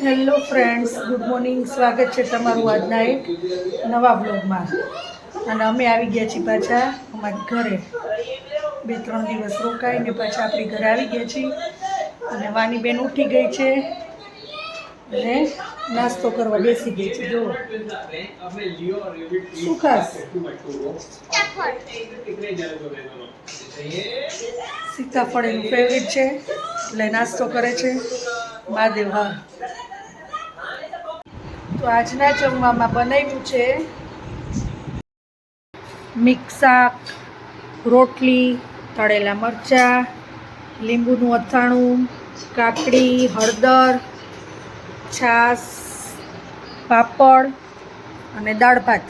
Hello friends, good morning. સ્વાગત છે તમારું આજના એક નવા બ્લોગમાં. અને અમે આવી ગયા છીએ પાછા અમારી ઘરે. 2-3 દિવસ રોકાઈને પાછા આપણી ઘરે આવી ગયા છીએ. અને વાની બેન ઉઠી ગઈ છે અને નાસ્તો કરવા બેસી ગઈ છે. જો શું ખાસ? સીતાફળ એનું ફેવરેટ છે એટલે નાસ્તો કરે છે. મહાદેવ. હા, તો આજના જમવામાં બનાવ્યું છે મિક્સ શાક, રોટલી, તળેલા મરચાં, લીંબુનું અથાણું, કાકડી, હળદર, છાશ, પાપડ અને દાળ ભાત.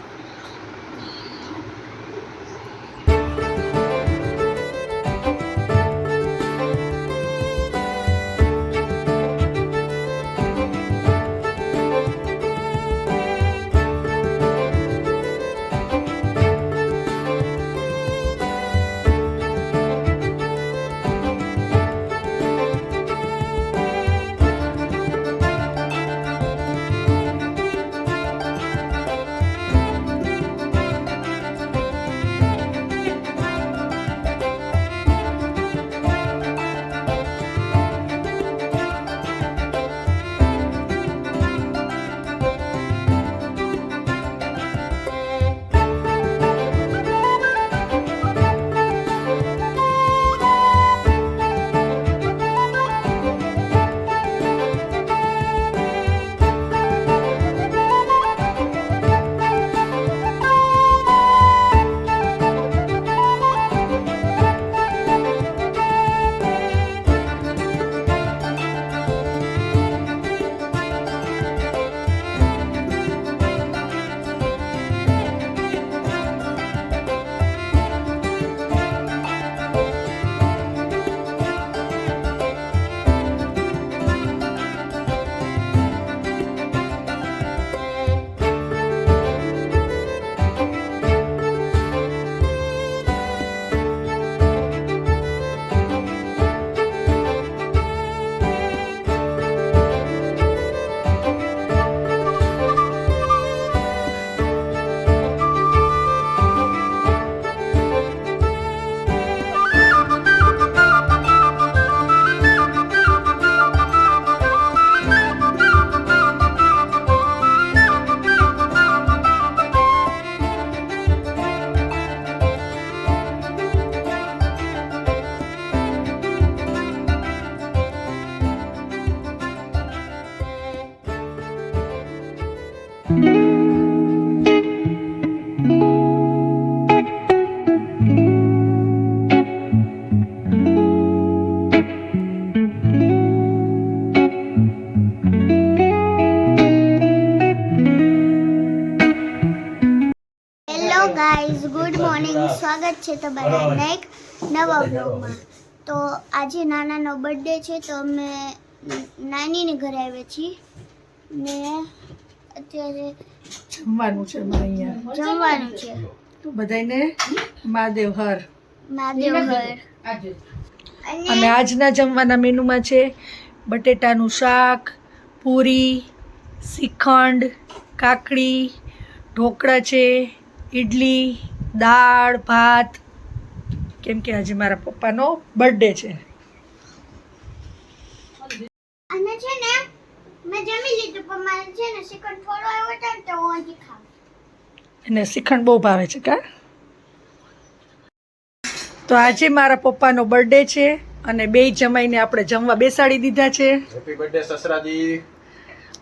Guys, good morning. સ્વાગત છે તમારા એક નવા બ્લોગમાં. તો આજે નાનાનો બર્થડે છે તો અમે નાનીને ઘરે આવ્યા છીએ ને અત્યારે જમવાનું છે અમારે અહીંયા. જમવાનું છે તો બધાને મહાદેવ હર. મહાદેવ ઘર. અને આજના જમવાના મેનુમાં છે બટેટાનું શાક, પૂરી, શ્રીખંડ, કાકડી, ઢોકળા છે, ઇડલી, દાળ ભાત. કેમ કે આજે મારા પપ્પાનો બર્થડે છે. અને છે ને મેં જમી લીધું પણ મારે છે ને શ્રીખંડ થોડો આવ્યો હતો ને તો હું હજી ખાઉં. એને શ્રીખંડ બહુ ભાવે છે કા? તો આજે મારા પપ્પાનો બર્થડે છે અને બેય જમાઈને આપણે જમવા બેસાડી દીધા છે. હેપી બર્થડે સસરાજી.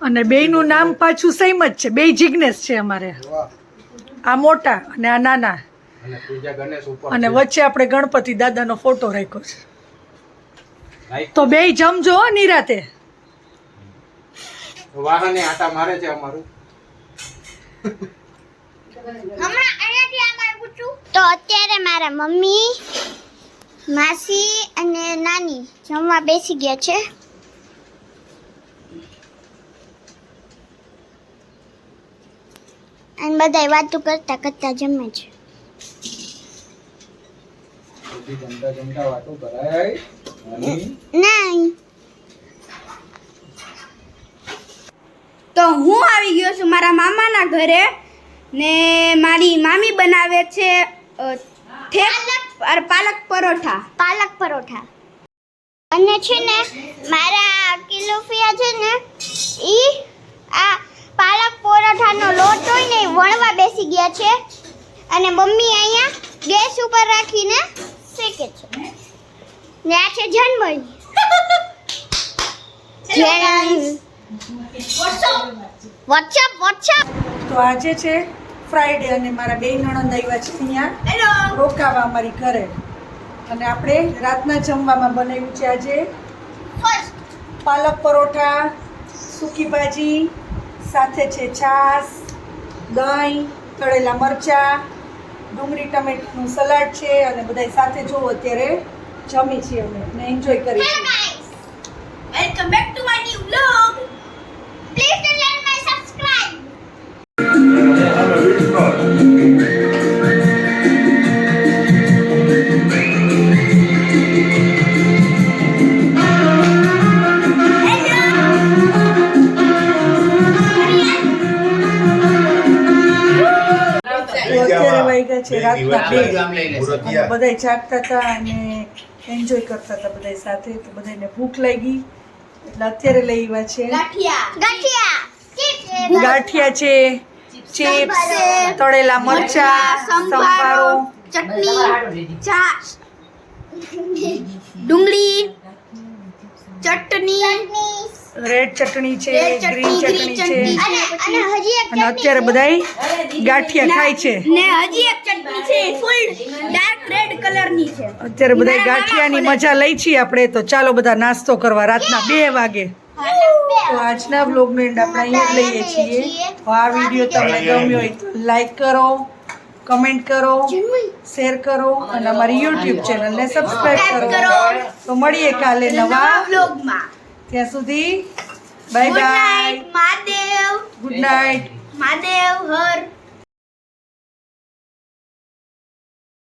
અને બેયનું નામ પાછું સેમ જ છે. બેય જિગ્નેશ છે અમારે. આ મોટા અને આ નાના. અને પૂજા ગણેશ ઉપર અને છે. વચ્ચે આપણે ગણપતિ દાદાનો ફોટો રાખ્યો છે. લાઈક તો બેય જમજો હો નિરાતે. વાહને આટા મારે છે અમારું. હમણાં અહીંયાથી આગળ પૂછું તો અત્યારે મારા મમ્મી, માસી અને નાની જમવા બેસી ગયા છે. અને બધાય વાતો કરતા કરતા જમે છે. જમતા જમતા વાતો કરાય. નહીં તો હું આવી ગયો છું મારા મામાના ઘરે ને મારી મામી બનાવે છે પાલક પરોઠા. પાલક પરોઠા. અને છે ને મારા કિલોફિયા છે ને ઈ આ પાલક પરોઠાનો લોટ હોય ને ઈ વણવા બેસી ગયા છે અને મમ્મી અહીંયા ગેસ ઉપર રાખીને શેકે છે. ને આ છે જન્મઈ. વોટ્સઅપ. તો આજે છે ફ્રાઈડે અને મારા બે નણંદ આવ્યા છે અહીંયા રોકાવા અમારી ઘરે. અને આપણે રાતના જમવામાં બનાવ્યું છે આજે પાલક પરોઠા, સૂકી ભાજી, સાથે છે છાશ, દહીં, તળેલા મરચાં, ડુંગળી ટમેટાનું સલાડ છે અને બધા સાથે જોવો અત્યારે જમી છીએ અમે ને એન્જોય કરી છીએ. Welcome back to my new vlog. Please two share my subscribe. અત્યારે વાગ્યા છે રાતના 2 અને બધાય જાગતા હતા અને એન્જોય કરતા હતા બધાય સાથે. તો બધાને ભૂખ લાગી એટલે અત્યારે લઈ આવ્યા છે ગાંઠિયા છે, ચિપ્સ, તળેલા મરચા, સંભારો, ચટણી, છાશ, ડુંગળી, ચટણી, રેડ ચટણી છે, ગ્રીન ચટણી છે અને હજી એક અને અત્યારે બધાય ગાંઠિયા ખાય છે. ને હજી એક ચટણી છે ફૂલ ડાર્ક રેડ કલરની છે. અત્યારે બધા ગાંઠિયાની મજા લઈ છીએ આપણે. તો ચાલો બધા નાસ્તો કરવા રાતના 2 વાગે. તો આજના બ્લોગનો એન્ડ આપણે અહીંયા જ લઈએ છીએ. તો આ વિડીયો તમને ગમ્યો હોય તો લાઈક કરો, કમેન્ટ કરો, શેર કરો અને અમારી યુટ્યુબ ચેનલને સબસ્ક્રાઇબ કરો. તો મળીએ કાલે નવા વ્લોગમાં. ત્યાં સુધી bye bye. Mahadev good night. Mahadev હર